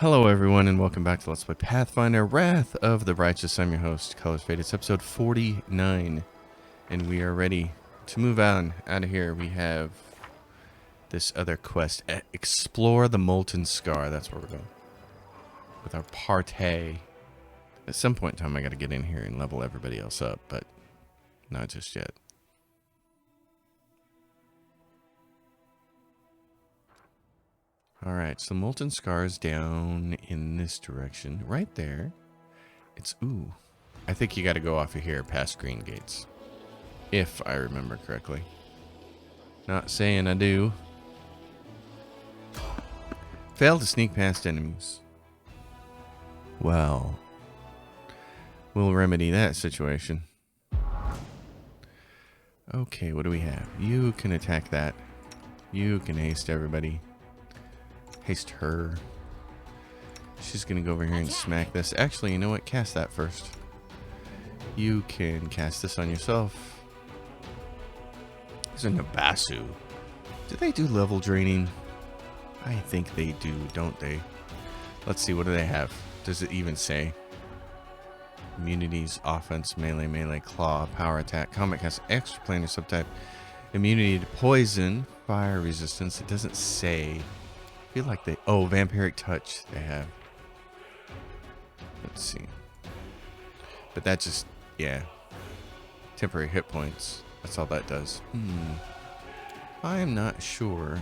Hello everyone and welcome back to Let's Play Pathfinder Wrath of the Righteous. I'm your host, Colors Fade. It's episode 49 and we are ready to move on out of here. We have this other quest, Explore the Molten Scar. That's where we're going with our party. At some point in time I gotta get in here and level everybody else up, but not just yet. Alright, so Molten Scar is down in this direction. Right there. It's, ooh. I think you gotta go off of here past Green Gates. If I remember correctly. Not saying I do. Fail to sneak past enemies. Well. We'll remedy that situation. Okay, what do we have? You can attack that. You can haste everybody. Haste her. She's gonna go over here and smack this. Actually, you know what? Cast that first. You can cast this on yourself. There's a Nabasu. Do they do level draining? I think they do, don't they? Let's see, what do they have? Does it even say? Immunities, offense, melee, melee, claw, power attack, combat cast, extra planar subtype, immunity to poison, fire resistance. It doesn't say. I feel like they... Oh, vampiric touch they have. Let's see. But that just... Yeah. Temporary hit points. That's all that does. I am not sure.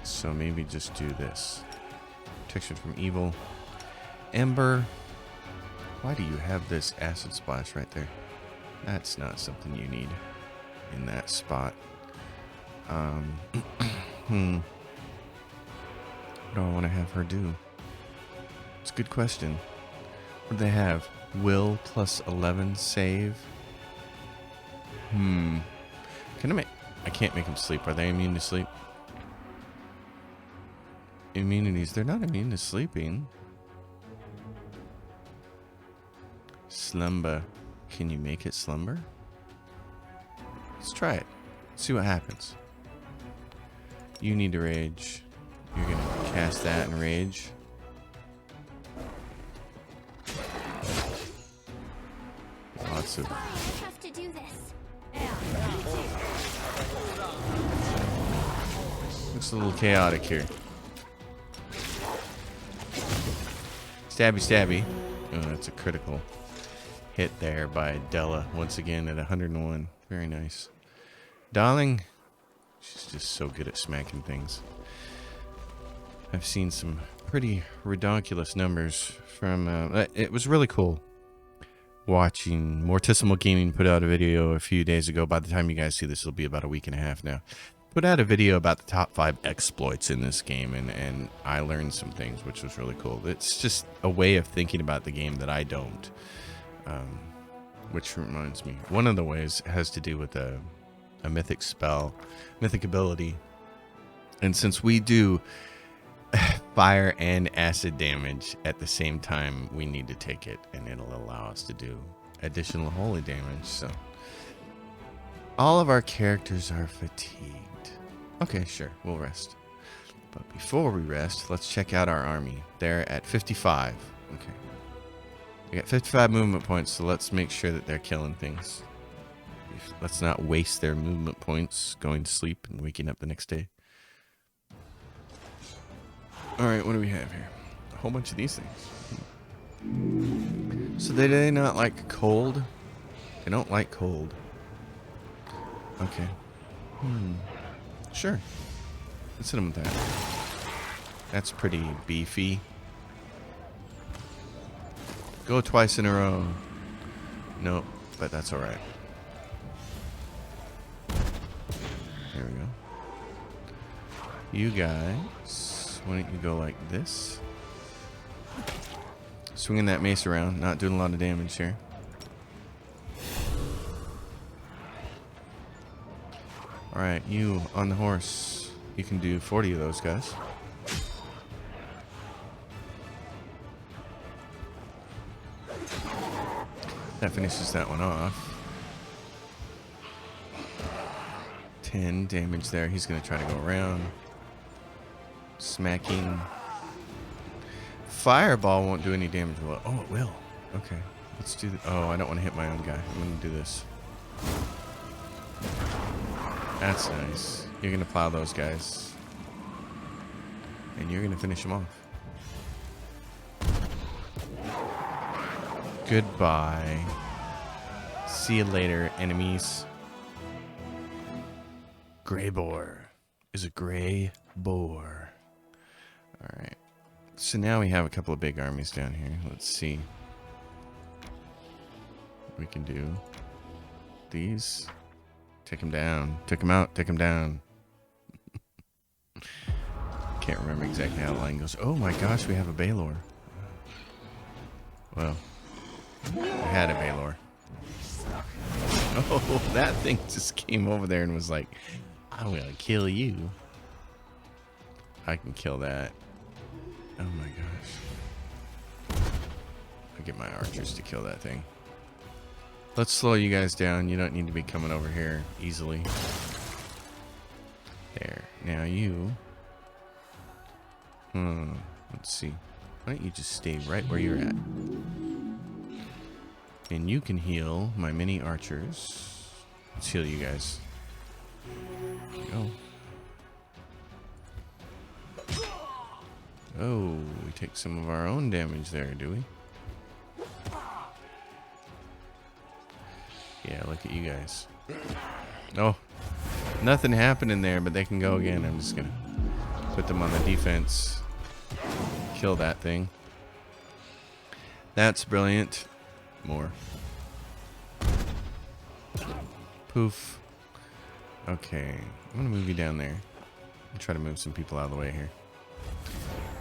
So maybe just do this. Protection from evil. Ember. Why do you have this acid splash right there? That's not something you need in that spot. What do I want to have her do? It's a good question. What do they have? Will plus 11 save? Can I make... I can't make them sleep. Are they immune to sleep? Immunities. They're not immune to sleeping. Slumber. Can you make it slumber? Let's try it. See what happens. You need to rage. You're gonna cast that and rage. Lots of... have to do this. Looks a little chaotic here. Stabby, stabby. Oh, that's a critical hit there by Della. Once again at 101. Very nice. Darling. She's just so good at smacking things. I've seen some pretty redonkulous numbers from... it was really cool watching Morticimal Gaming put out a video a few days ago. By the time you guys see this, it'll be about a week and a half now. Put out a video about the top 5 exploits in this game, and I learned some things, which was really cool. It's just a way of thinking about the game that I don't. Which reminds me, one of the ways has to do with a mythic spell, mythic ability, and since we do fire and acid damage at the same time, we need to take it, and it'll allow us to do additional holy damage. So all of our characters are fatigued. Okay, sure, we'll rest, but before we rest, let's check out our army. They're at 55. Okay, we got 55 movement points, so let's make sure that they're killing things. Let's not waste their movement points going to sleep and waking up the next day. Alright, what do we have here? A whole bunch of these things. So they do not like cold? They don't like cold. Okay. Sure. Let's hit them with that. That's pretty beefy. Go twice in a row. Nope, but that's alright. There we go. You guys, why don't you go like this? Swinging that mace around, not doing a lot of damage here. Alright, you on the horse. You can do 40 of those guys. That finishes that one off. 10 damage there. He's going to try to go around. Smacking. fireball won't do any damage. Well, oh, it will. Okay. Let's do oh, I don't want to hit my own guy. I'm going to do this. That's nice. You're going to plow those guys. And you're going to finish them off. Goodbye. See you later, enemies. Gray boar is a gray boar. Alright. So now we have a couple of big armies down here. Let's see. We can do these. Take them down. Take them out. Take them down. Can't remember exactly how the line goes. Oh my gosh, we have a Baylor. Well, we had a Baylor. Oh, that thing just came over there and was like, I'm gonna kill you. I can kill that. Oh my gosh. I'll get my archers to kill that thing. Let's slow you guys down. You don't need to be coming over here easily. There. Now you... let's see. Why don't you just stay right where you're at? And you can heal my mini archers. Let's heal you guys. There you go. Oh, we take some of our own damage there, do we? Yeah, look at you guys. Oh, nothing happened in there, but they can go again. I'm just gonna put them on the defense. Kill that thing. That's brilliant. More. Poof. Okay, I'm gonna move you down there. I'll try to move some people out of the way here.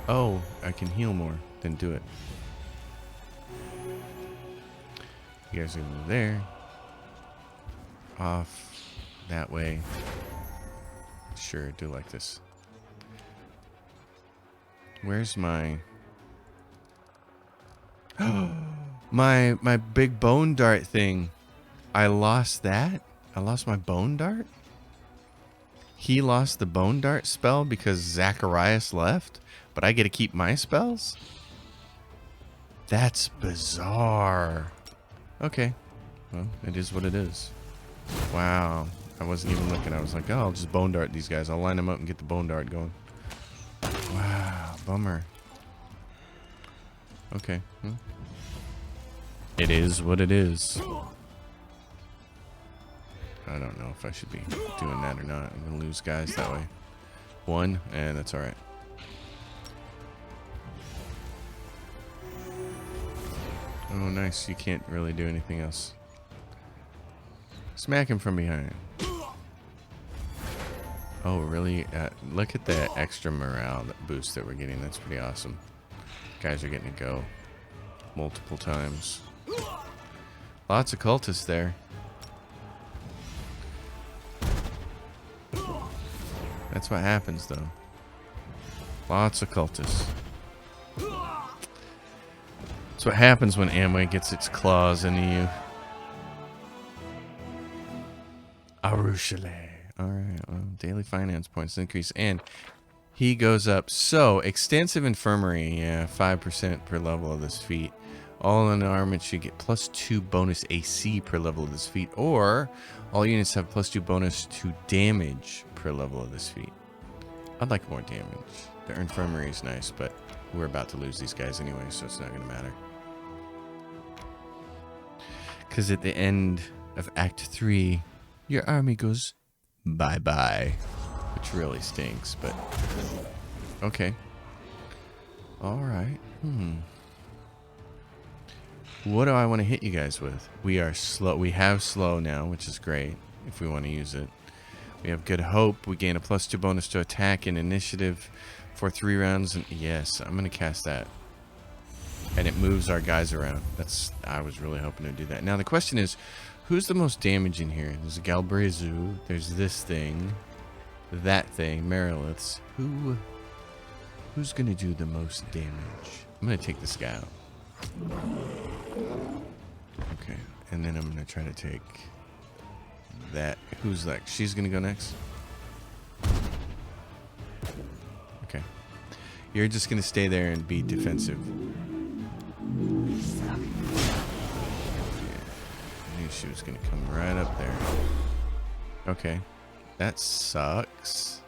Oh, I can heal more. Then do it. You guys are gonna move there. Off that way. Sure, do like this. Where's my my big bone dart thing? I lost that? I lost my bone dart? He lost the bone dart spell because Zacharias left, but I get to keep my spells? That's bizarre. Okay. Well, it is what it is. Wow. I wasn't even looking. I was like, oh, I'll just bone dart these guys. I'll line them up and get the bone dart going. Wow. Bummer. Okay. It is what it is. I don't know if I should be doing that or not. I'm going to lose guys that way. One, and that's alright. Oh, nice. You can't really do anything else. Smack him from behind. Oh, really? Look at the extra morale boost that we're getting. That's pretty awesome. Guys are getting to go multiple times. Lots of cultists there. That's what happens, though. Lots of cultists. That's what happens when Amway gets its claws into you. Arushale. Alright, well, daily finance points increase. And he goes up. So, extensive infirmary. Yeah, 5% per level of this feat. All in armament should get +2 bonus AC per level of this feat. Or, all units have +2 bonus to damage per level of this feat. I'd like more damage. The infirmary is nice, but we're about to lose these guys anyway, so it's not going to matter. Because at the end of Act 3, your army goes bye-bye. Which really stinks, but... Okay. Alright. What do I want to hit you guys with? We are slow. We have slow now, which is great if we want to use it. We have good hope. We gain a +2 bonus to attack and initiative for 3 rounds. And yes, I'm going to cast that. And it moves our guys around. I was really hoping to do that. Now the question is, who's the most damage in here? There's a Galbrazu. There's this thing. That thing. Mariliths. Who's going to do the most damage? I'm going to take this guy out. Okay. And then I'm going to try to take that. Who's that? She's going to go next? Okay. You're just gonna stay there and be defensive. Yeah, I knew she was gonna come right up there. Okay, that sucks.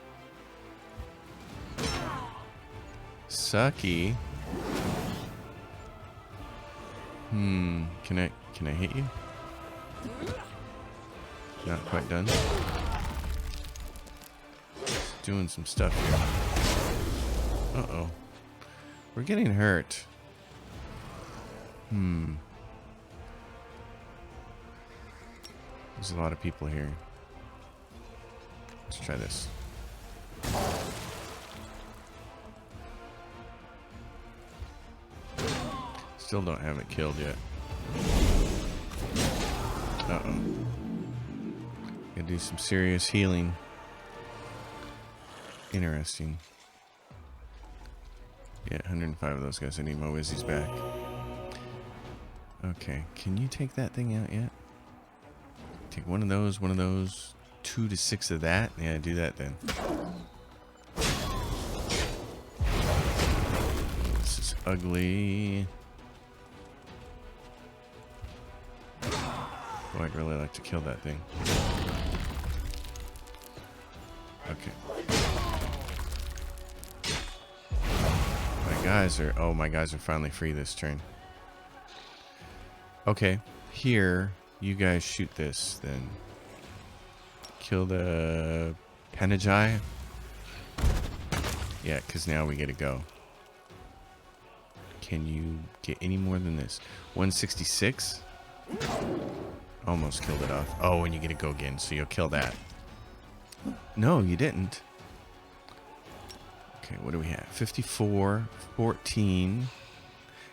Sucky. Can I hit you? Not quite done. Just doing some stuff here. Uh-oh. We're getting hurt. There's a lot of people here. Let's try this. Still don't have it killed yet. Uh-oh. Gotta do some serious healing. Interesting. Yeah, 105 of those guys. I need my Wizzies back. Okay, can you take that thing out yet? Take one of those, 2 to 6 of that. Yeah, do that then. This is ugly. Oh, I'd really like to kill that thing. Okay. My guys are finally free this turn. Okay, here, you guys shoot this, then. Kill the Panagi. Yeah, because now we get to go. Can you get any more than this? 166? Almost killed it off. Oh, and you get to go again, so you'll kill that. No, you didn't. Okay, what do we have? 54, 14.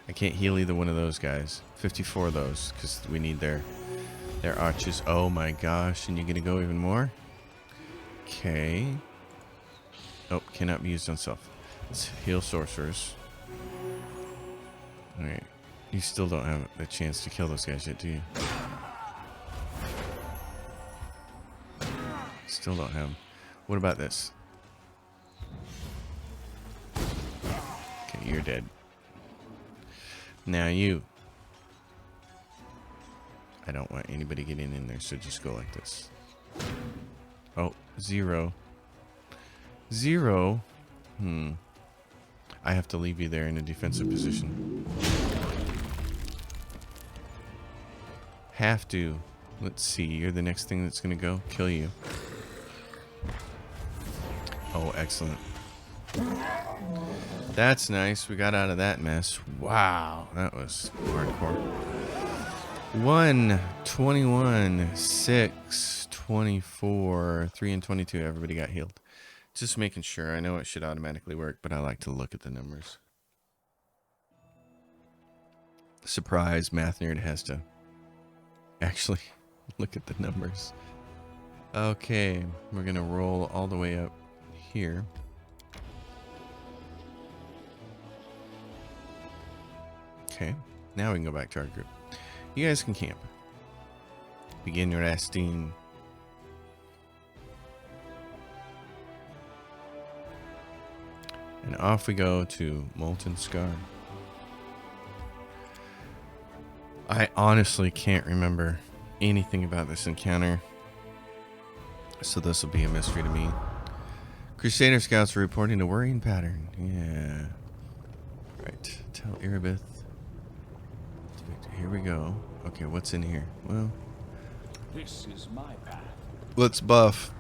I can't heal either one of those guys. 54 of those, because we need their arches. Oh my gosh, and you're going to go even more? Okay. Oh, cannot be used on self. Let's heal sorcerers. Alright. You still don't have the chance to kill those guys yet, do you? Still don't have them. What about this? Okay, you're dead. Now you. I don't want anybody getting in there, so just go like this. Oh, 0. 0? I have to leave you there in a defensive position. Have to. Let's see. You're the next thing that's going to go. Kill you. Oh, excellent. That's nice. We got out of that mess. Wow. That was hardcore. 1, 21, 6, 24, 3, and 22. Everybody got healed. Just making sure. I know it should automatically work, but I like to look at the numbers. Surprise, Math Nerd has to actually look at the numbers. Okay, we're going to roll all the way up here. Okay, now we can go back to our group. You guys can camp. Begin resting. And off we go to Molten Scar. I honestly can't remember anything about this encounter, so this will be a mystery to me. Crusader scouts are reporting a worrying pattern. Yeah. Right. Tell Erebeth. Here we go. Okay, what's in here? Well, this is my path. Let's buff.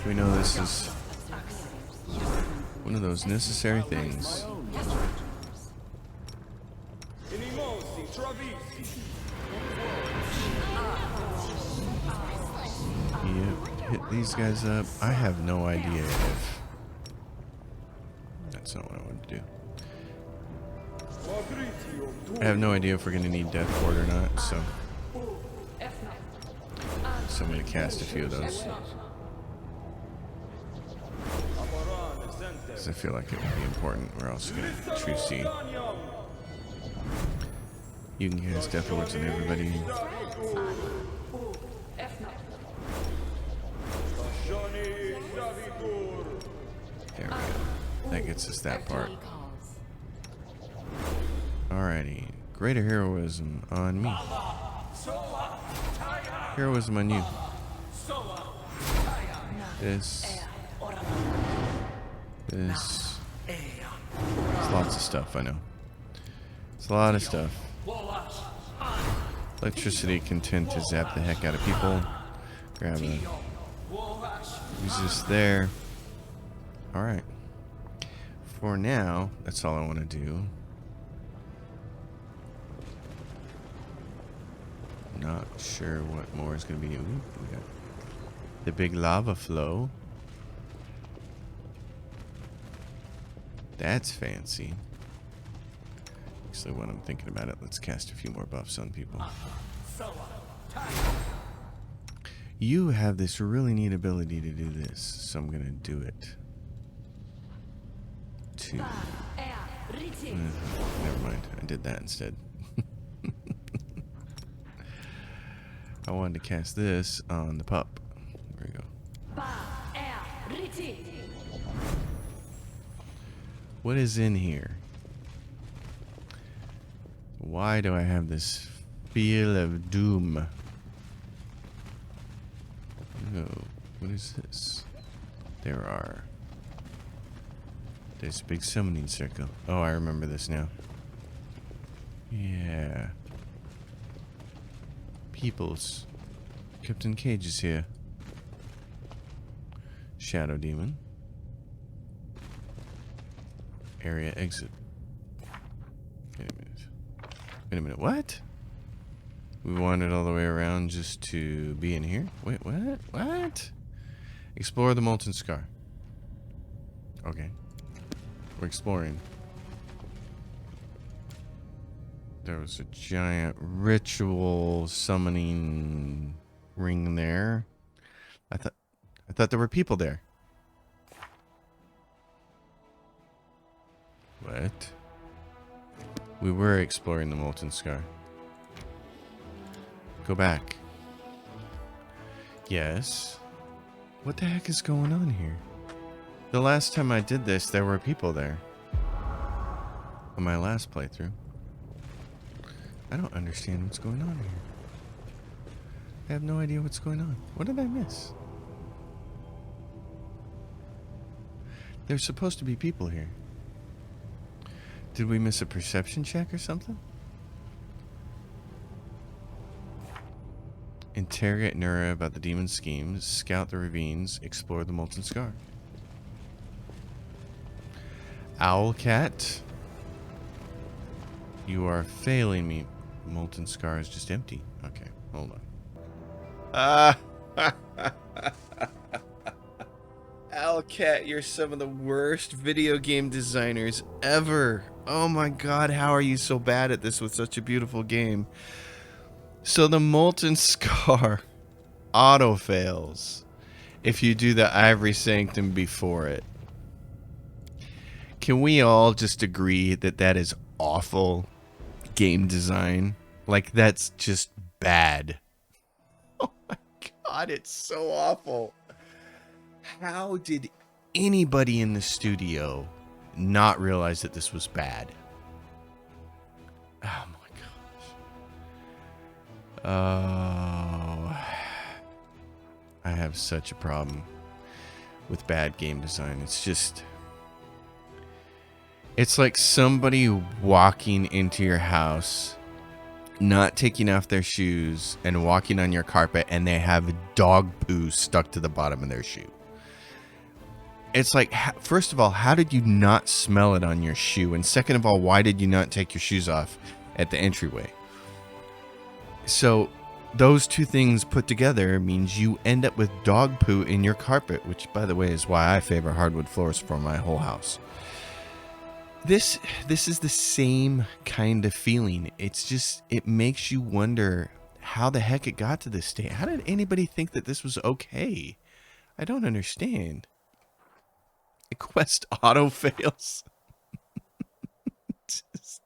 We know this is one of those necessary things. Yep, hit these guys up. I have no idea if... That's not what I wanted to do. I have no idea if we're going to need Death Ward or not, so I'm going to cast a few of those. Because I feel like it would be important. We're also going to True Sea. You can cast Death Wards on everybody. There we go. That gets us that part. Alrighty. Greater heroism on me. Heroism on you. This. This. It's lots of stuff, I know. It's a lot of stuff. Electricity can tend to zap the heck out of people. Grab a... Use this there. Alright. For now, that's all I want to do. Not sure what more is going to be. Ooh, we got the big lava flow. That's fancy. Actually, when I'm thinking about it, let's cast a few more buffs on people. You have this really neat ability to do this, so I'm going to do it. Two. Never mind. I did that instead. I wanted to cast this on the pup. There we go. What is in here? Why do I have this feel of doom? Oh, what is this? There's a big summoning circle. Oh, I remember this now. Yeah. Peoples. Captain Cage is here. Shadow Demon. Area exit. Wait a minute. Wait a minute. What? We wandered all the way around just to be in here? Wait, what? What? Explore the Molten Scar. Okay. We're exploring. There was a giant ritual summoning ring there. I thought there were people there. What? We were exploring the Molten Scar. Go back. Yes. What the heck is going on here? The last time I did this, there were people there. On my last playthrough. I don't understand what's going on here. I have no idea what's going on. What did I miss? There's supposed to be people here. Did we miss a perception check or something? Interrogate Nura about the demon's schemes, scout the ravines, explore the Molten Scar. Owlcat, you are failing me. Molten Scar is just empty. Okay, hold on. Owlcat, you're some of the worst video game designers ever. Oh my god, how are you so bad at this with such a beautiful game? So the Molten Scar auto fails if you do the Ivory Sanctum before it. Can we all just agree that that is awful game design? Like, that's just bad. Oh my god, it's so awful. How did anybody in the studio not realize that this was bad? Oh my gosh. Oh. I have such a problem with bad game design. It's just... It's like somebody walking into your house, not taking off their shoes, and walking on your carpet, and they have dog poo stuck to the bottom of their shoe. It's like, first of all, how did you not smell it on your shoe? And second of all, why did you not take your shoes off at the entryway? So those two things put together means you end up with dog poo in your carpet, which, by the way, is why I favor hardwood floors for my whole house. This is the same kind of feeling. It's just, it makes you wonder how the heck it got to this state. How did anybody think that this was okay? I don't understand. Quest auto fails. Just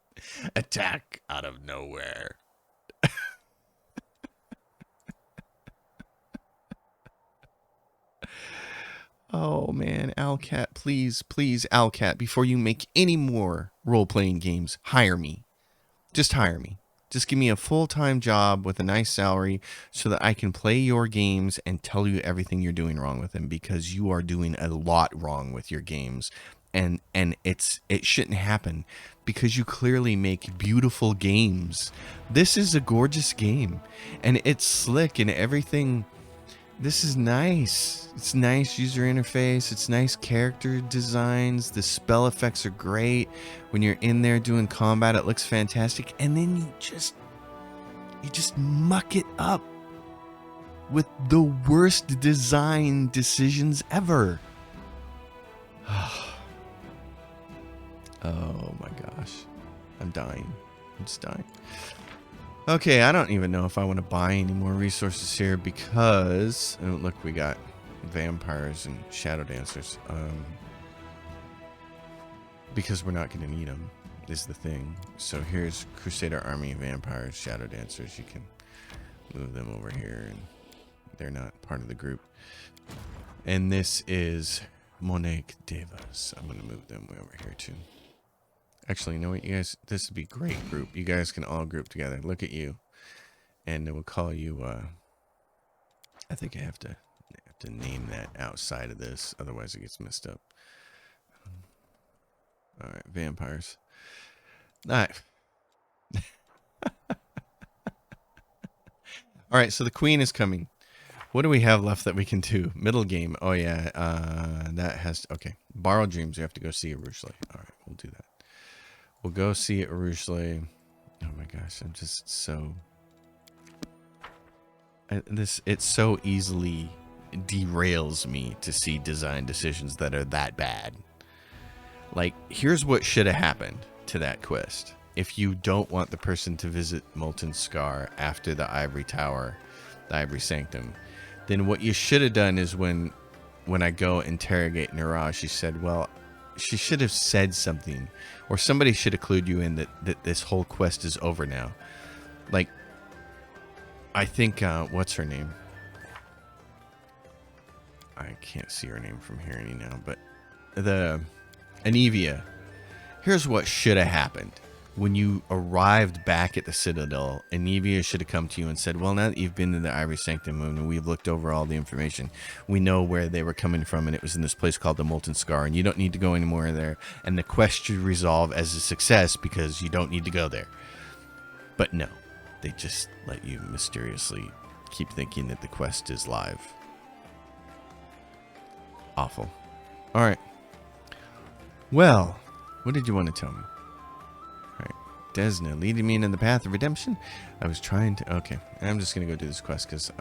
attack out of nowhere. Oh man, Alcat, please, please, Alcat, before you make any more role-playing games, hire me. Just hire me. Just give me a full-time job with a nice salary so that I can play your games and tell you everything you're doing wrong with them, because you are doing a lot wrong with your games. And it shouldn't happen because you clearly make beautiful games. This is a gorgeous game and it's slick and everything. This is nice. It's nice user interface. It's nice character designs. The spell effects are great. When you're in there doing combat, it looks fantastic. And then you just muck it up with the worst design decisions ever. Oh my gosh. I'm dying. I'm just dying. Okay, I don't even know if I want to buy any more resources here because... Oh, look, we got vampires and shadow dancers. Because we're not going to need them, is the thing. So here's Crusader Army, vampires, shadow dancers. You can move them over here, and they're not part of the group. And this is Monarch Devas. I'm going to move them way over here, too. Actually, you know what, you guys? This would be a great group. You guys can all group together. Look at you. And we'll call you, I think I have to name that outside of this. Otherwise, it gets messed up. All right, vampires. All right. All right, so the queen is coming. What do we have left that we can do? Middle game. Oh, yeah. That has... Okay. Borrowed Dreams. You have to go see Arushli. All right, we'll do that. We'll go see Arushli. Oh my gosh, I'm just so... It so easily derails me to see design decisions that are that bad. Like, here's what should have happened to that quest. If you don't want the person to visit Molten Scar after the Ivory Tower, the Ivory Sanctum, then what you should have done is when I go interrogate Niraj, she said, well, she should have said something, or somebody should have clued you in that this whole quest is over now. Like, I think, what's her name? I can't see her name from here any now, but Anivia. Here's what should have happened. When you arrived back at the Citadel, Anivia should have come to you and said, well, now that you've been to the Ivory Sanctum and we've looked over all the information, we know where they were coming from, and it was in this place called the Molten Scar, and you don't need to go anymore there, and the quest should resolve as a success because you don't need to go there. But no, they just let you mysteriously keep thinking that the quest is live. Awful. All right. Well, what did you want to tell me? Desna, leading me into the path of redemption. I was trying to... Okay, I'm just going to go do this quest because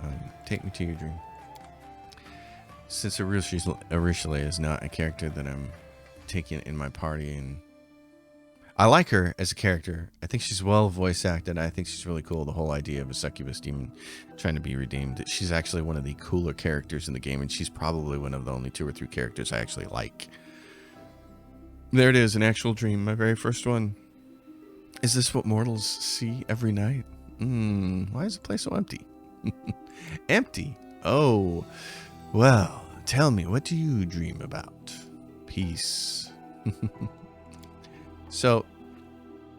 take me to your dream. Since Arushli is not a character that I'm taking in my party, and I like her as a character. I think she's well voice acted. I think she's really cool. The whole idea of a succubus demon trying to be redeemed. She's actually one of the cooler characters in the game, and she's probably one of the only 2 or 3 characters I actually like. There it is, an actual dream, my very first one. Is this what mortals see every night? Why is the place so empty? Empty? Oh, well, tell me, what do you dream about? Peace. So,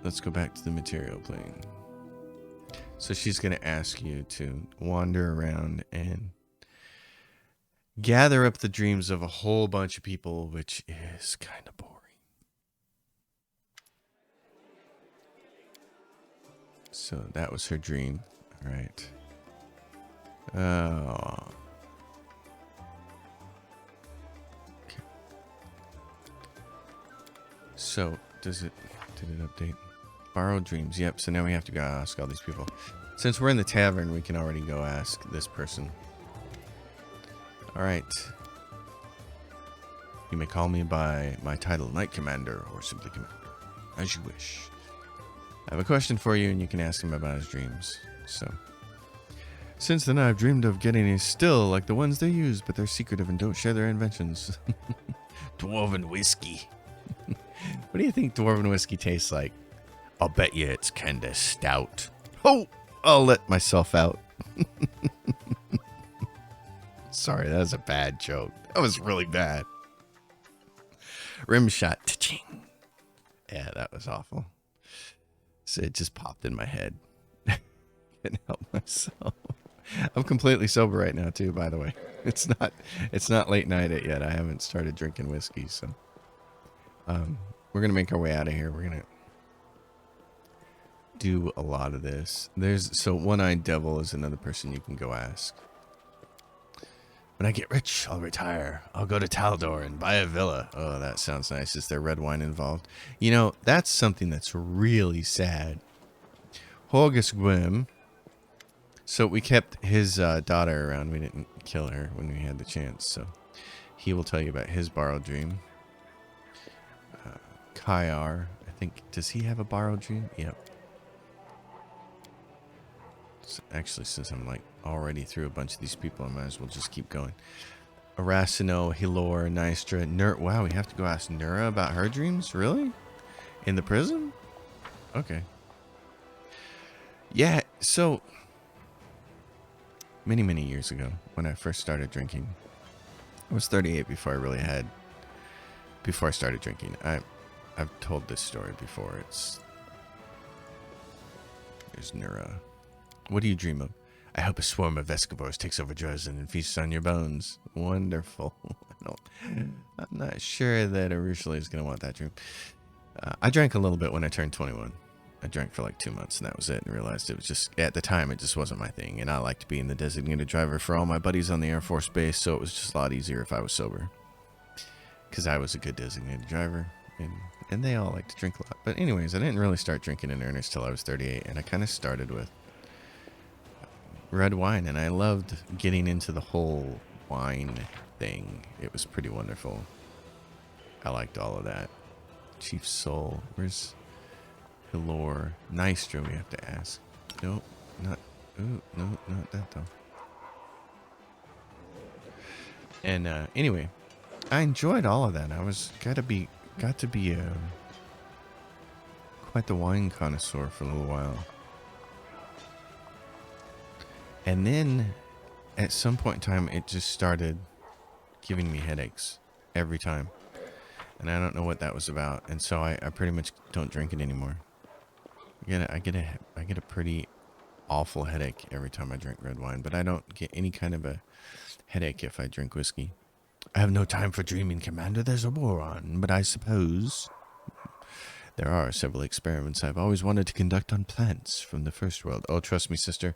let's go back to the material plane. So she's going to ask you to wander around and gather up the dreams of a whole bunch of people, which is kind of boring. So that was her dream. All right. Oh. Okay. So did it update? Borrowed dreams. Yep. So now we have to go ask all these people. Since we're in the tavern, we can already go ask this person. All right. You may call me by my title, Knight Commander, or simply Commander, as you wish. I have a question for you, and you can ask him about his dreams. So, since then, I've dreamed of getting a still like the ones they use, but they're secretive and don't share their inventions. Dwarven whiskey. What do you think dwarven whiskey tastes like? I'll bet you it's kinda stout. Oh, I'll let myself out. Sorry, that was a bad joke. That was really bad. Rim shot. Ta-ching. Yeah, that was awful. So it just popped in my head. Couldn't help myself. I'm completely sober right now too, by the way. It's not late night yet. I haven't started drinking whiskey, so we're gonna make our way out of here. We're gonna do a lot of this. So One-Eyed Devil is another person you can go ask. When I get rich, I'll retire. I'll go to Taldor and buy a villa. Oh, that sounds nice. Is there red wine involved? You know, that's something that's really sad. Horgus Gwym. So we kept his daughter around. We didn't kill her when we had the chance. So he will tell you about his borrowed dream. Kaiar, I think, does he have a borrowed dream? Yep. So actually, since I'm like already through a bunch of these people, I might as well just keep going. Arasino, Hilor, Nystra, Wow, we have to go ask Nura about her dreams? Really? In the prison? Okay. Yeah, so many, many years ago, when I first started drinking, I was 38 before I started drinking. I've told this story before. There's Nura. What do you dream of? I hope a swarm of Vescavors takes over Dresden and feasts on your bones. Wonderful. I'm not sure that Arushala is going to want that dream. I drank a little bit when I turned 21. I drank for like 2 months and that was it, and realized it was just, at the time, it just wasn't my thing. And I liked being the designated driver for all my buddies on the Air Force Base, so it was just a lot easier if I was sober. Because I was a good designated driver, and they all like to drink a lot. But anyways, I didn't really start drinking in earnest till I was 38, and I kind of started with red wine, and I loved getting into the whole wine thing. It was pretty wonderful. I liked all of that. Chief Soul, where's Hilor? Nystra, we have to ask. Nope, not that though. And anyway, I enjoyed all of that. I got to be quite the wine connoisseur for a little while. And then at some point in time, it just started giving me headaches every time. And I don't know what that was about. And so I pretty much don't drink it anymore. I get a pretty awful headache every time I drink red wine, but I don't get any kind of a headache if I drink whiskey. I have no time for dreaming, Commander. There's a war on, but I suppose there are several experiments I've always wanted to conduct on plants from the First World. Oh, trust me, sister.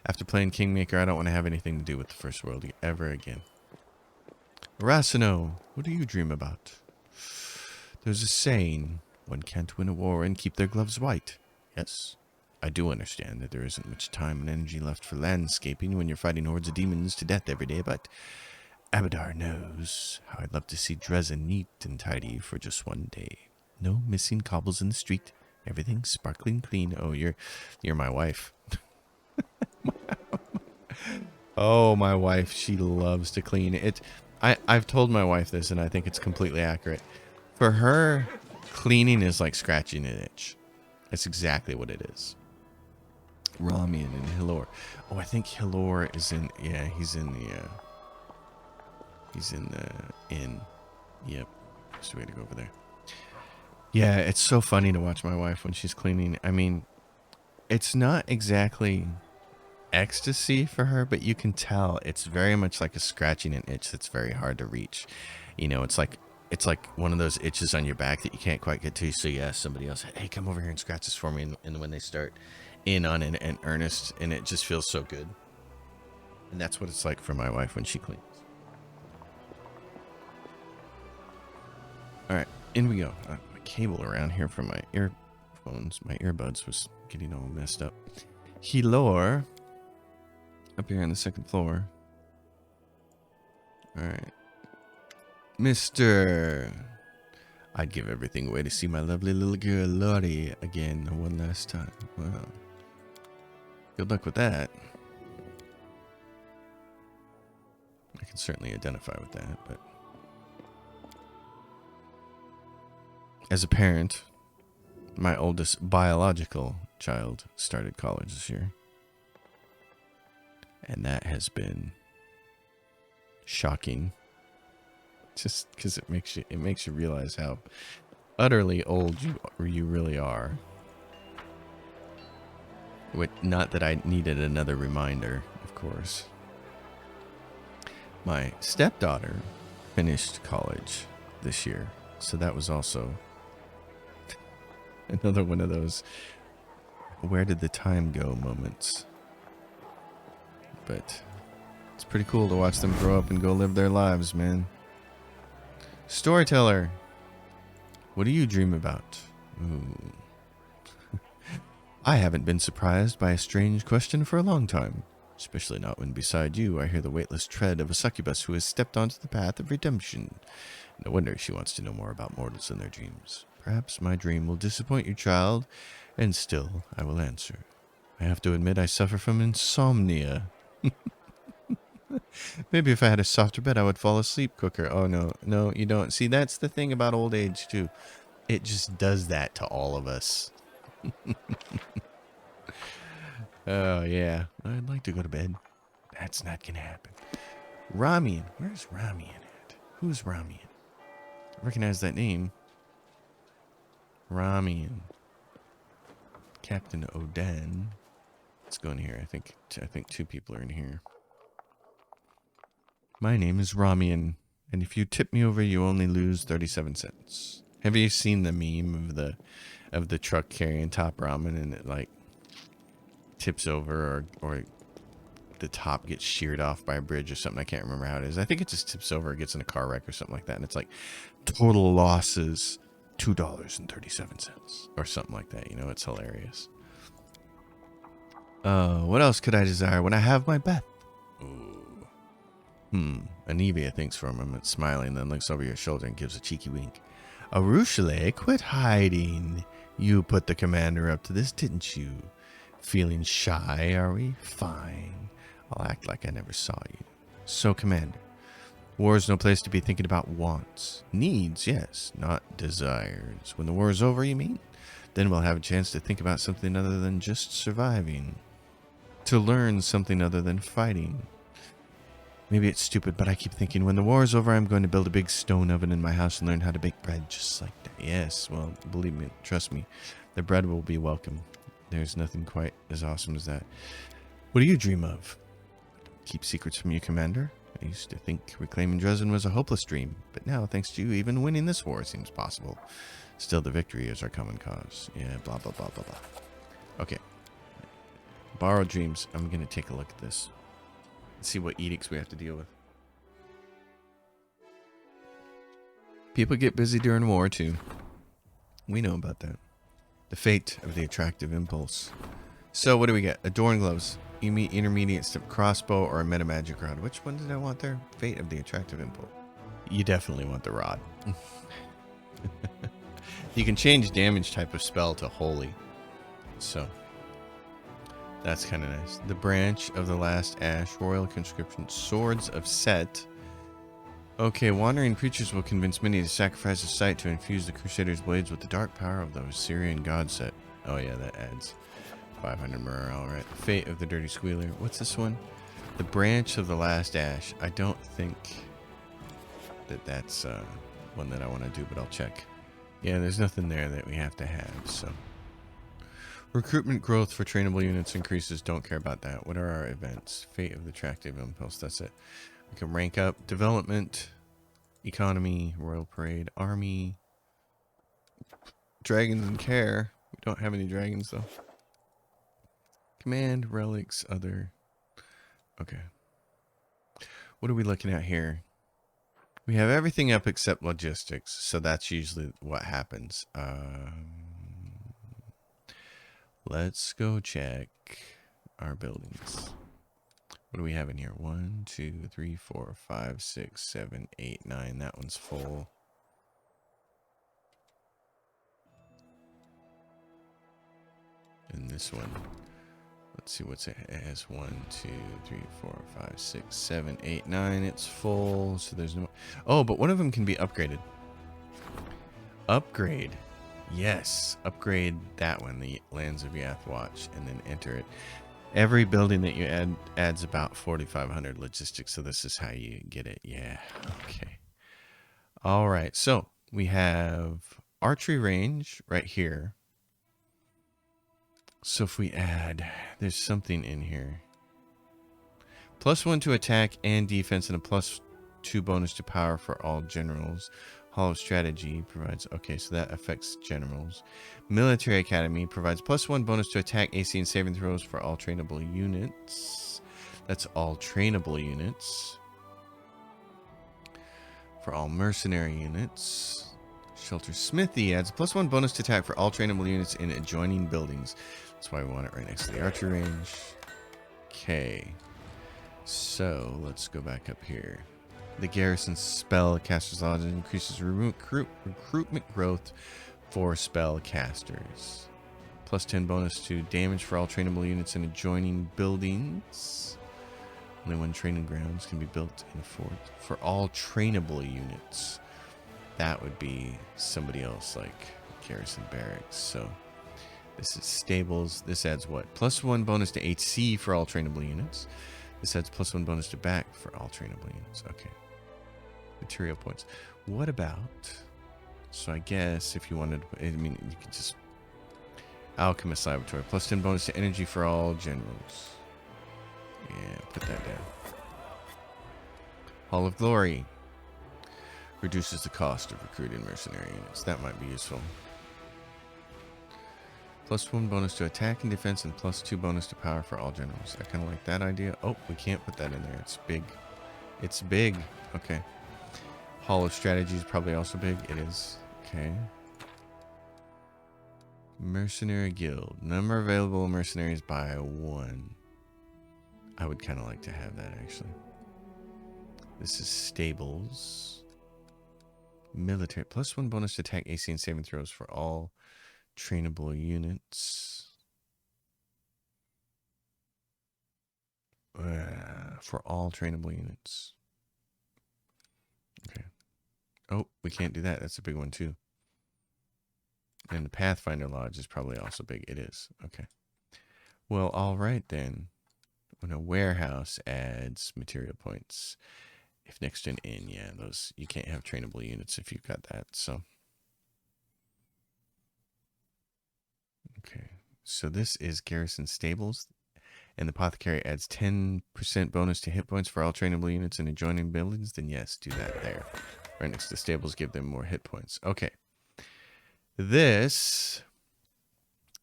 After playing Kingmaker, I don't want to have anything to do with the First World ever again. Racino, what do you dream about? There's a saying, one can't win a war and keep their gloves white. Yes, I do understand that there isn't much time and energy left for landscaping when you're fighting hordes of demons to death every day, but Abadar knows how I'd love to see Dresden neat and tidy for just one day. No missing cobbles in the street. Everything sparkling clean. Oh, you're my wife. Oh, my wife. She loves to clean it. I've told my wife this, and I think it's completely accurate. For her, cleaning is like scratching an itch. That's exactly what it is. Ramian and Hilor. Oh, I think Hilor is in. Yeah, he's in the. He's in the inn. Yep. Just a way to go over there. Yeah, it's so funny to watch my wife when she's cleaning. I mean, it's not exactly ecstasy for her, but you can tell it's very much like a scratching an itch that's very hard to reach. You know, it's like one of those itches on your back that you can't quite get to. So you ask somebody else, hey, come over here and scratch this for me. And when they start in on it in earnest, and it just feels so good. And that's what it's like for my wife when she cleans. All right, in we go. My cable around here from my earphones, my earbuds was getting all messed up. Hilor, up here on the second floor. All right. Mr. I'd give everything away to see my lovely little girl Lori again one last time. Well, good luck with that. I can certainly identify with that, but as a parent, my oldest biological child started college this year. And that has been shocking. Just because it makes you realize how utterly old you really are. Not that I needed another reminder, of course. My stepdaughter finished college this year, so that was also another one of those where did the time go moments. But it's pretty cool to watch them grow up and go live their lives, man. Storyteller, what do you dream about? Ooh. I haven't been surprised by a strange question for a long time, especially not when beside you I hear the weightless tread of a succubus who has stepped onto the path of redemption. No wonder she wants to know more about mortals and their dreams. Perhaps my dream will disappoint you, child, and still I will answer. I have to admit I suffer from insomnia. Maybe if I had a softer bed I would fall asleep quicker. Oh no, you don't. See, that's the thing about old age too. It just does that to all of us. Oh, yeah. I'd like to go to bed. That's not going to happen. Ramian. Where's Ramian at? Who's Ramian? I recognize that name. Ramian. Captain Oden. Let's go in here. I think 2 people are in here. My name is Ramian, and if you tip me over, you only lose 37 cents. Have you seen the meme of the truck carrying top ramen and it like tips over or the top gets sheared off by a bridge or something? I can't remember how it is. I think it just tips over, it gets in a car wreck or something like that, and it's like total losses $2.37 or something like that. You know, it's hilarious. What else could I desire when I have my Beth? Ooh. Anivia thinks for a moment, smiling, then looks over your shoulder and gives a cheeky wink. Arushale, quit hiding. You put the commander up to this, didn't you? Feeling shy, are we? Fine. I'll act like I never saw you. So, Commander, war's no place to be thinking about wants. Needs, yes, not desires. When the war is over, you mean? Then we'll have a chance to think about something other than just surviving. To learn something other than fighting. Maybe it's stupid, but I keep thinking when the war is over, I'm going to build a big stone oven in my house and learn how to bake bread just like that. Yes, well, believe me, trust me, the bread will be welcome. There's nothing quite as awesome as that. What do you dream of? Keep secrets from you, Commander. I used to think reclaiming Dresden was a hopeless dream, but now, thanks to you, even winning this war seems possible. Still, the victory is our common cause. Yeah, blah, blah, blah, blah, blah. Okay. Borrowed dreams. I'm going to take a look at this. Let's see what edicts we have to deal with. People get busy during war, too. We know about that. The fate of the attractive impulse. So, what do we get? Adorn gloves. Intermediate step crossbow or a meta magic rod. Which one did I want there? Fate of the attractive impulse. You definitely want the rod. You can change damage type of spell to holy. So, that's kind of nice. The branch of the last ash. Royal conscription. Swords of Set. Okay, wandering creatures will convince many to sacrifice a sight to infuse the Crusader's blades with the dark power of the Assyrian god set. Oh yeah, that adds 500 morale, right? Fate of the Dirty Squealer. What's this one? The branch of the last ash. I don't think that's one that I want to do, but I'll check. Yeah, there's nothing there that we have to have, so. Recruitment growth for trainable units increases. Don't care about that. What are our events? Fate of the Attractive Impulse. That's it. We can rank up. Development, economy, royal parade, army, dragons and care. We don't have any dragons though. Command, relics, other. Okay. What are we looking at here? We have everything up except logistics, so that's usually what happens. Let's go check our buildings. What do we have in here? 1, 2, 3, 4, 5, 6, 7, 8, 9. That one's full. And this one. Let's see what's it has. 1, 2, 3, 4, 5, 6, 7, 8, 9. It's full. So there's no. Oh, but one of them can be upgraded. Upgrade. Yes. Upgrade that one, the Lands of Yath Watch, and then enter it. Every building that you add adds about 4,500 logistics, so this is how you get it. Yeah, okay. All right, so we have archery range right here. So if we add, there's something in here. +1 to attack and defense and a +2 bonus to power for all generals. Hall of Strategy provides, okay, so that affects generals. Military Academy provides +1 bonus to attack, AC, and saving throws for all trainable units. That's all trainable units. For all mercenary units. Shelter Smithy adds +1 bonus to attack for all trainable units in adjoining buildings. That's why we want it right next to the archer range. Okay. So let's go back up here. The garrison spell caster's lodge increases recruitment growth for spell casters. +10 bonus to damage for all trainable units in adjoining buildings. Only one training grounds can be built in a fort for all trainable units. That would be somebody else like garrison barracks. So this is stables. This adds what? +1 bonus to HC for all trainable units. This adds +1 bonus to back for all trainable units. Okay. Material points. What about... So I guess if you wanted to... I mean, you could just... Alchemist Laboratory. +10 bonus to energy for all generals. Yeah, put that down. Hall of Glory. Reduces the cost of recruiting mercenary units. That might be useful. +1 bonus to attack and defense and +2 bonus to power for all generals. I kind of like that idea. Oh, we can't put that in there. It's big. It's big. Okay. Hall of Strategy is probably also big. It is. Okay. Mercenary Guild. Number of available mercenaries by 1. I would kind of like to have that, actually. This is stables. Military. +1 bonus to attack, AC, and saving throws for all trainable units. For all trainable units. Okay. Oh, we can't do that. That's a big one, too. And the Pathfinder Lodge is probably also big. It is. Okay. Well, all right, then. When a warehouse adds material points, if next to an inn, yeah, those you can't have trainable units if you've got that. So, okay, so this is garrison stables, and the apothecary adds 10% bonus to hit points for all trainable units in adjoining buildings. Then yes, do that there, right next to the stables. Give them more hit points. Okay, this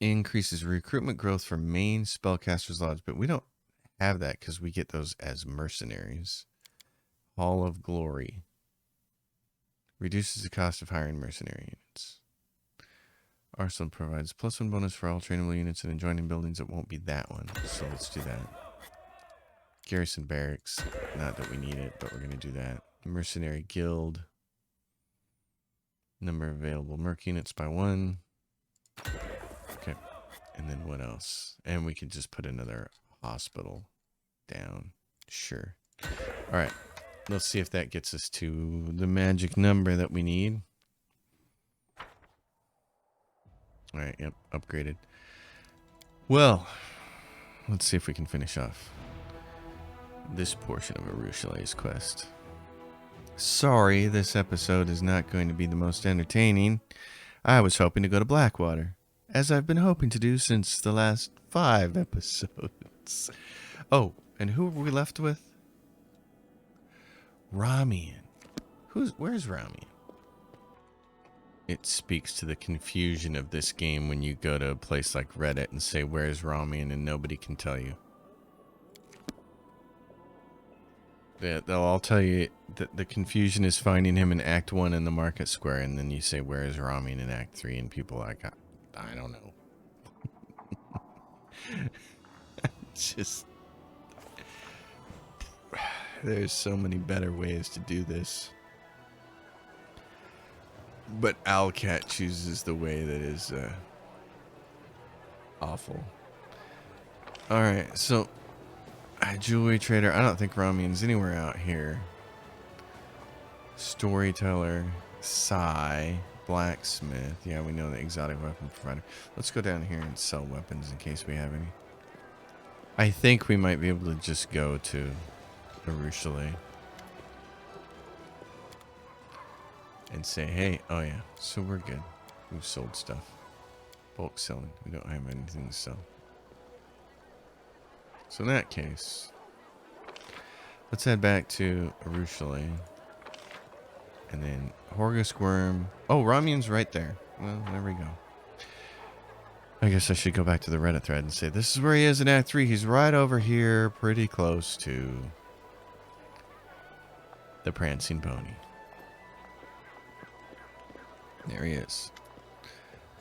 increases recruitment growth for main spellcaster's lodge, but we don't have that because we get those as mercenaries. Hall of Glory reduces the cost of hiring mercenary units. Arsenal provides +1 bonus for all trainable units in adjoining buildings. It won't be that one, so let's do that. Garrison Barracks, not that we need it, but we're going to do that. Mercenary Guild. Number of available merc units by 1. Okay, and then what else? And we could just put another hospital down. Sure. All right. Let's see if that gets us to the magic number that we need. All right, yep, upgraded. Well, let's see if we can finish off this portion of Arushale's quest. Sorry, this episode is not going to be the most entertaining. I was hoping to go to Blackwater, as I've been hoping to do since the last 5 episodes. Oh, and who were we left with? Ramian. Where's Ramian? It speaks to the confusion of this game when you go to a place like Reddit and say, where's Ramian, and nobody can tell you. They'll all tell you that the confusion is finding him in Act 1 in the Market Square, and then you say, where's Ramian in Act 3, and people are like, I don't know. It's just... There's so many better ways to do this. But Owlcat chooses the way that is awful. Alright, so jewelry trader. I don't think Ramian's anywhere out here. Storyteller, Psy, blacksmith. Yeah, we know the exotic weapon provider. Let's go down here and sell weapons in case we have any. I think we might be able to just go to Arushalee and say, hey, oh yeah, so we're good. We've sold stuff. Bulk selling. We don't have anything to sell. So in that case, let's head back to Arushalee. And then Horgus Worm. Oh, Ramian's right there. Well, there we go. I guess I should go back to the Reddit thread and say, this is where he is in Act 3. He's right over here, pretty close to the Prancing Pony. There he is.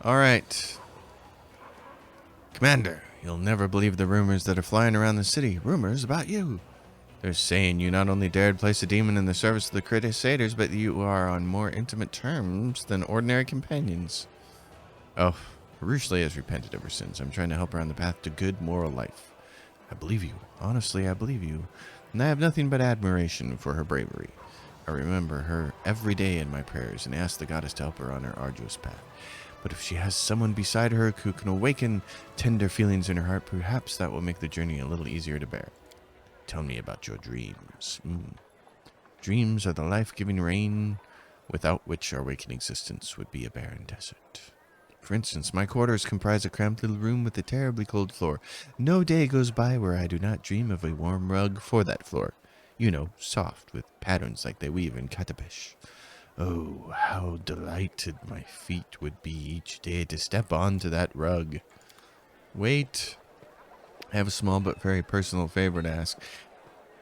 All right. Commander, you'll never believe the rumors that are flying around the city. Rumors about you. They're saying you not only dared place a demon in the service of the Crusaders, but you are on more intimate terms than ordinary companions. Oh, Arushalee has repented of her sins. I'm trying to help her on the path to good moral life. I believe you. Honestly, I believe you. And I have nothing but admiration for her bravery. I remember her every day in my prayers and ask the goddess to help her on her arduous path. But if she has someone beside her who can awaken tender feelings in her heart, perhaps that will make the journey a little easier to bear. Tell me about your dreams. Dreams are the life-giving rain, without which our waking existence would be a barren desert. For instance, my quarters comprise a cramped little room with a terribly cold floor. No day goes by where I do not dream of a warm rug for that floor. You know, soft, with patterns like they weave in Katapesh. Oh, how delighted my feet would be each day to step onto that rug. Wait. I have a small but very personal favor to ask.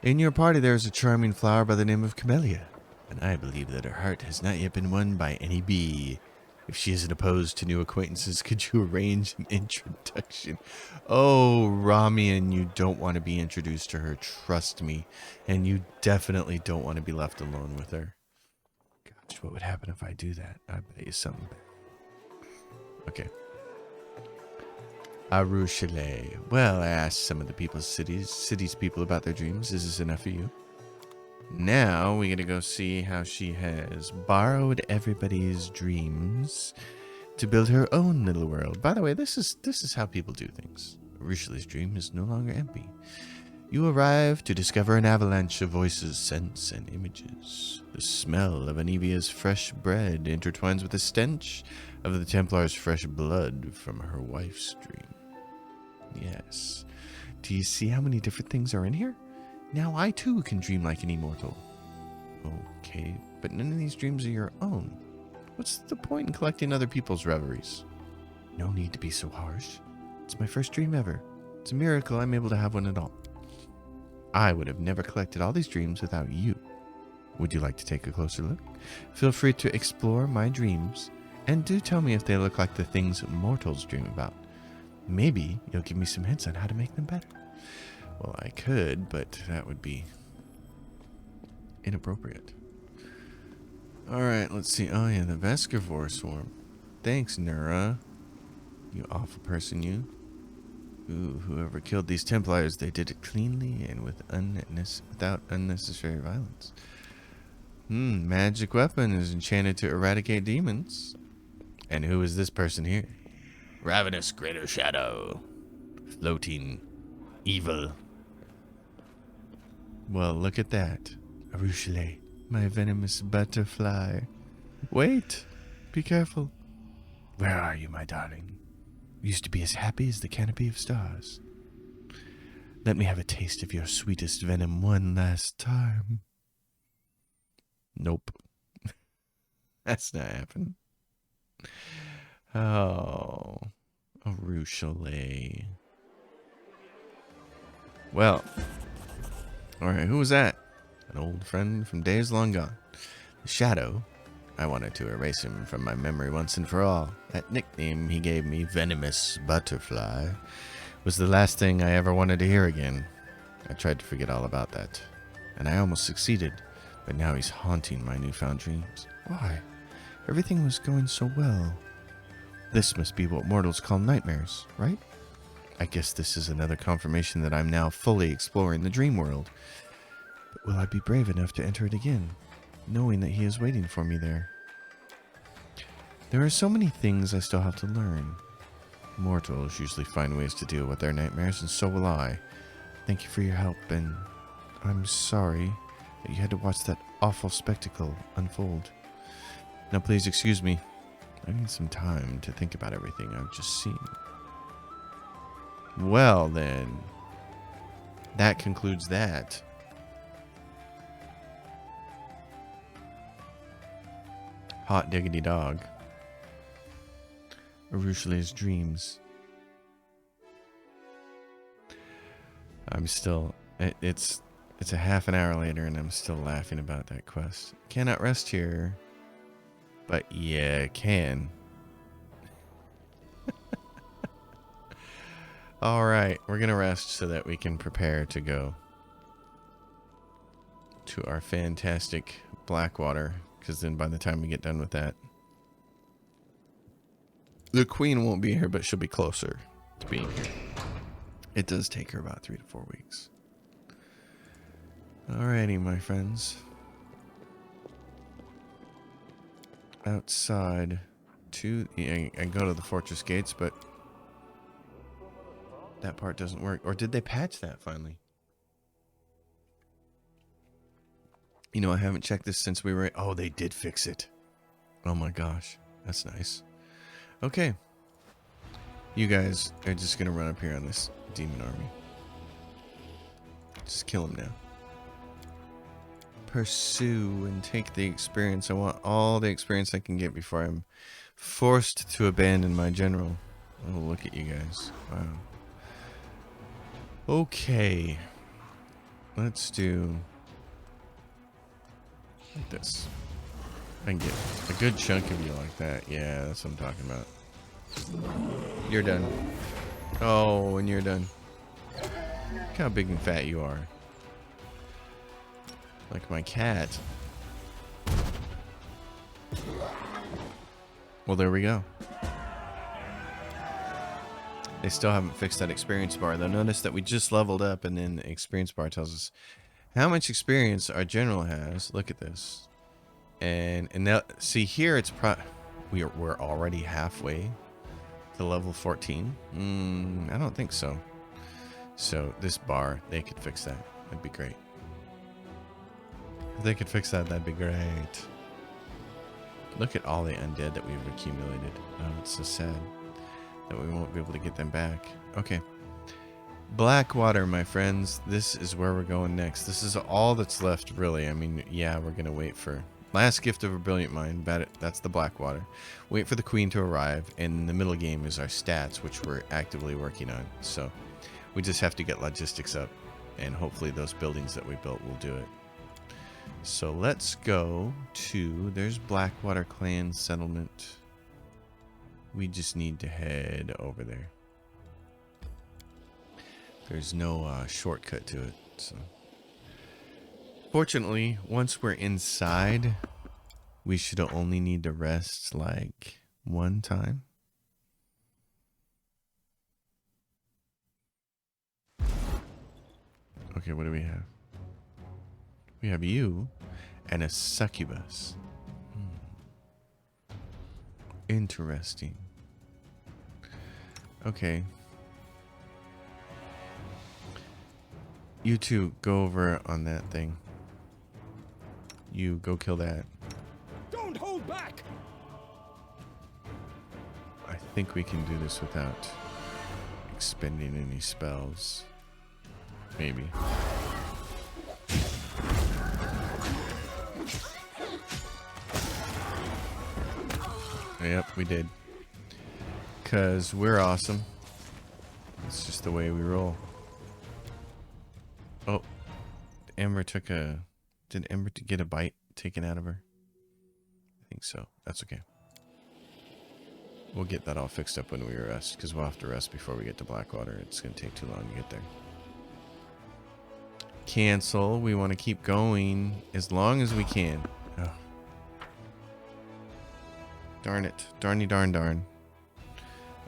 In your party there is a charming flower by the name of Camellia, and I believe that her heart has not yet been won by any bee. If she isn't opposed to new acquaintances, could you arrange an introduction? Oh, Ramian, you don't want to be introduced to her, trust me. And you definitely don't want to be left alone with her. Gosh, what would happen if I do that? I bet you something bad. Okay. Arushalee. Well, I asked some of the city's people about their dreams. Is this enough for you? Now we gotta go see how she has borrowed everybody's dreams to build her own little world. By the way, this is how people do things. Arushalee's dream is no longer empty. You arrive to discover an avalanche of voices, scents, and images. The smell of Anevia's fresh bread intertwines with the stench of the Templar's fresh blood from her wife's dream. Yes. Do you see how many different things are in here? Now I too can dream like an immortal. Okay, but none of these dreams are your own. What's the point in collecting other people's reveries? No need to be so harsh. It's my first dream ever. It's a miracle I'm able to have one at all. I would have never collected all these dreams without you. Would you like to take a closer look? Feel free to explore my dreams, and do tell me if they look like the things mortals dream about. Maybe you'll give me some hints on how to make them better. Well, I could, but that would be inappropriate. Alright, let's see. Oh yeah, the Vescivore Swarm. Thanks, Nura. You awful person, you. Ooh, whoever killed these Templars, they did it cleanly and without unnecessary violence. Magic weapon is enchanted to eradicate demons. And who is this person here? Ravenous Greater Shadow. Floating evil. Well, look at that. Arushalee, my venomous butterfly. Wait. Be careful. Where are you, my darling? You used to be as happy as the canopy of stars. Let me have a taste of your sweetest venom one last time. Nope. That's not happening. Oh. Arushalee. Well. Alright, who was that? An old friend from days long gone. The Shadow. I wanted to erase him from my memory once and for all. That nickname he gave me, Venomous Butterfly, was the last thing I ever wanted to hear again. I tried to forget all about that, and I almost succeeded, but now he's haunting my newfound dreams. Why? Everything was going so well. This must be what mortals call nightmares, right? I guess this is another confirmation that I'm now fully exploring the dream world. But will I be brave enough to enter it again, knowing that he is waiting for me there? There are so many things I still have to learn. Mortals usually find ways to deal with their nightmares, and so will I. Thank you for your help, and I'm sorry that you had to watch that awful spectacle unfold. Now please excuse me. I need some time to think about everything I've just seen. Well then, that concludes that. Hot diggity dog. Arushale's dreams. I'm still... It's a half an hour later and I'm still laughing about that quest. Cannot rest here. But yeah, can. Alright, we're gonna rest so that we can prepare to go to our fantastic Blackwater. Because then by the time we get done with that, the queen won't be here, but she'll be closer to being here. It does take her about 3 to 4 weeks. Alrighty, my friends. Outside to... I go to the fortress gates, but that part doesn't work. Or did they patch that finally? You know, I haven't checked this since we were... Oh, they did fix it. Oh my gosh. That's nice. Okay. You guys are just going to run up here on this demon army. Just kill him now. Pursue and take the experience. I want all the experience I can get before I'm forced to abandon my general. Oh, look at you guys. Wow. Okay. Let's do... like this. I can get a good chunk of you like that. Yeah, that's what I'm talking about. You're done. Oh, and you're done. Look how big and fat you are. Like my cat. Well, there we go. They still haven't fixed that experience bar, though. Notice that we just leveled up, and then the experience bar tells us how much experience our general has. Look at this. And now, see here, it's we're already halfway to level 14. I don't think so. So this bar, they could fix that. That'd be great. If they could fix that, that'd be great. Look at all the undead that we've accumulated. Oh, it's so sad that we won't be able to get them back. Okay. Blackwater, my friends. This is where we're going next. This is all that's left, really. I mean, yeah, we're going to wait for... Last gift of a brilliant mind. That's the Blackwater. Wait for the queen to arrive. And the middle game is our stats, which we're actively working on. So we just have to get logistics up. And hopefully those buildings that we built will do it. So let's go to... There's Blackwater Clan Settlement. We just need to head over there. There's no shortcut to it. So. Fortunately, once we're inside, we should only need to rest like one time. Okay, what do we have? We have you and a succubus. Interesting. Okay. You two go over on that thing. You go kill that. Don't hold back. I think we can do this without expending any spells. Maybe. Yep, we did. 'Cause we're awesome. It's just the way we roll. Oh, Ember took a... Did Ember get a bite taken out of her? I think so. That's okay. We'll get that all fixed up when we rest, because we'll have to rest before we get to Blackwater. It's going to take too long to get there. Cancel. We want to keep going as long as we can. Oh. Darn it. Darny darn darn.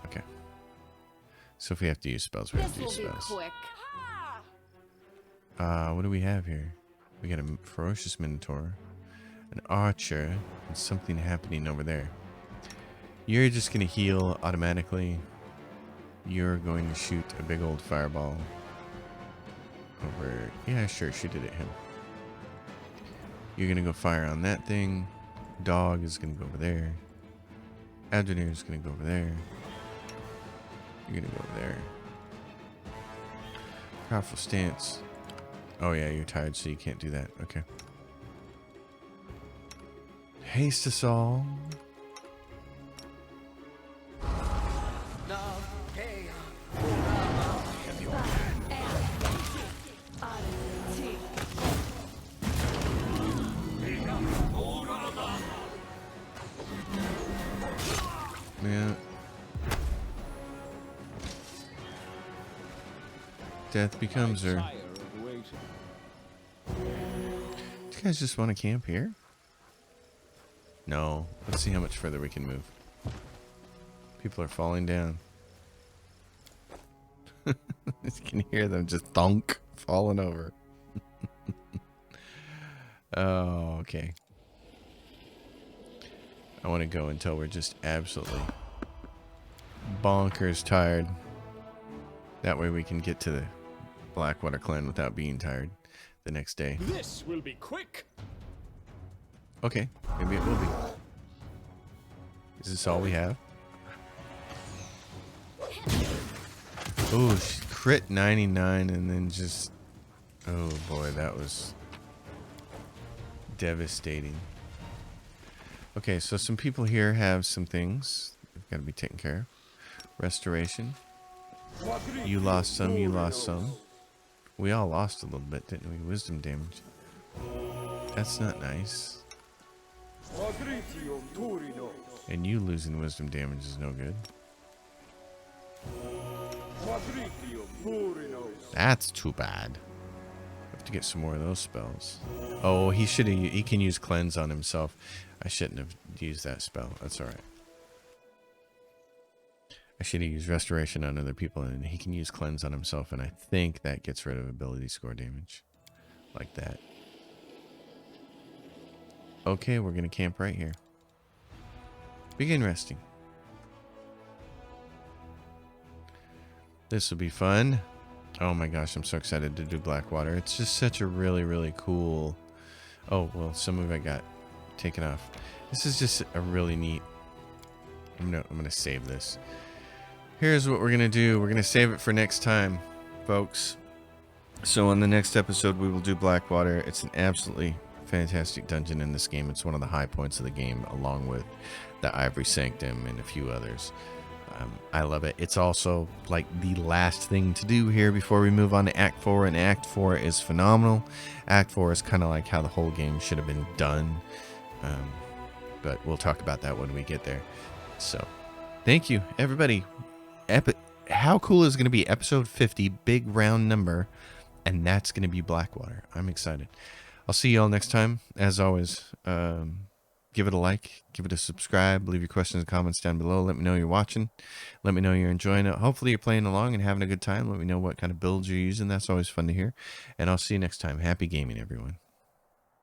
Okay. So if we have to use spells, we have to use spells. Quick. What do we have here? We got a ferocious minotaur, an archer, and something happening over there. You're just gonna heal automatically. You're going to shoot a big old fireball over. Yeah, sure, shoot it at him. You're going to go fire on that thing. Dog is going to go over there. Engineer is going to go over there. You're going to go over there. Powerful stance. Oh yeah, you're tired, so you can't do that. Okay. Haste us all. Yeah. Death becomes her. Do you guys just want to camp here? No. Let's see how much further we can move. People are falling down. You can hear them just thunk, falling over. Oh, okay. I want to go until we're just absolutely bonkers tired. That way we can get to the Blackwater clan without being tired the next day. This will be quick. Okay, maybe it will be. Is this all we have? Oh, crit 99 and then just... Oh boy, that was devastating. Okay, so some people here have some things they've got to be taken care of. Restoration. You lost some, you lost some. We all lost a little bit, didn't we? Wisdom damage. That's not nice. And you losing wisdom damage is no good. That's too bad. Have to get some more of those spells. Oh, he can use cleanse on himself. I shouldn't have used that spell. That's alright. I should have used restoration on other people, and he can use cleanse on himself, and I think that gets rid of ability score damage. Like that. Okay, we're going to camp right here. Begin resting. This will be fun. Oh my gosh, I'm so excited to do Blackwater. It's just such a really, really cool... Oh, well, some of it got taken off. This is just a really neat... I'm gonna save this. Here's what we're going to do. We're going to save it for next time, folks. So in the next episode, we will do Blackwater. It's an absolutely fantastic dungeon in this game. It's one of the high points of the game, along with the Ivory Sanctum and a few others. I love it. It's also like the last thing to do here before we move on to Act 4, and Act 4 is phenomenal. Act 4 is kind of like how the whole game should have been done, but we'll talk about that when we get there. So, thank you, everybody. How cool is it going to be? Episode 50, big round number, and that's going to be Blackwater. I'm excited. I'll see you all next time. As always, give it a like, give it a subscribe, leave your questions and comments down below. Let me know you're watching. Let me know you're enjoying it. Hopefully you're playing along and having a good time. Let me know what kind of builds you're using. That's always fun to hear. And I'll see you next time. Happy gaming, everyone.